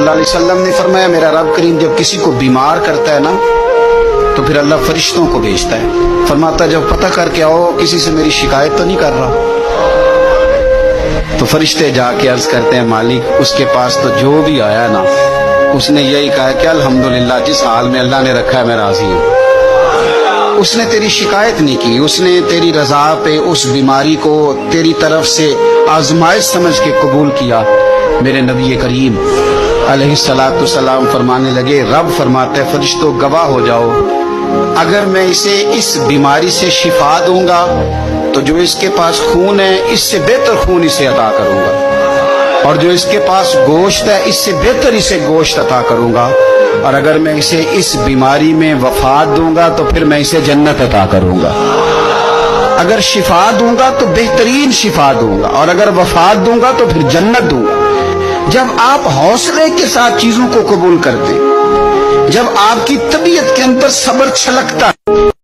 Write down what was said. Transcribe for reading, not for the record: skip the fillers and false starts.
اللہ علیہ وسلم نے فرمایا میرا رب کریم جب کسی کو بیمار کرتا ہے نا تو پھر اللہ فرشتوں کو بھیجتا ہے، فرماتا ہے جب پتہ کر کے آؤ کسی سے میری شکایت تو نہیں کر رہا۔ تو فرشتے جا کے عرض کرتے ہیں مالک اس کے پاس تو جو بھی آیا نا اس نے یہی کہا کہ الحمدللہ جس حال میں اللہ نے رکھا ہے میں راضی ہوں۔ اس نے تیری شکایت نہیں کی، اس نے تیری رضا پہ اس بیماری کو تیری طرف سے آزمائش سمجھ کے قبول کیا۔ میرے نبی کریم علیہ الصلوۃ والسلام فرمانے لگے، رب فرماتے ہیں فرشتوں گواہ ہو جاؤ، اگر میں اسے اس بیماری سے شفا دوں گا تو جو اس کے پاس خون ہے اس سے بہتر خون اسے عطا کروں گا، اور جو اس کے پاس گوشت ہے اس سے بہتر اسے گوشت عطا کروں گا، اور اگر میں اسے اس بیماری میں وفات دوں گا تو پھر میں اسے جنت عطا کروں گا۔ اگر شفا دوں گا تو بہترین شفا دوں گا، اور اگر وفات دوں گا تو پھر جنت دوں گا۔ جب آپ حوصلے کے ساتھ چیزوں کو قبول کرتے، جب آپ کی طبیعت کے اندر صبر چھلکتا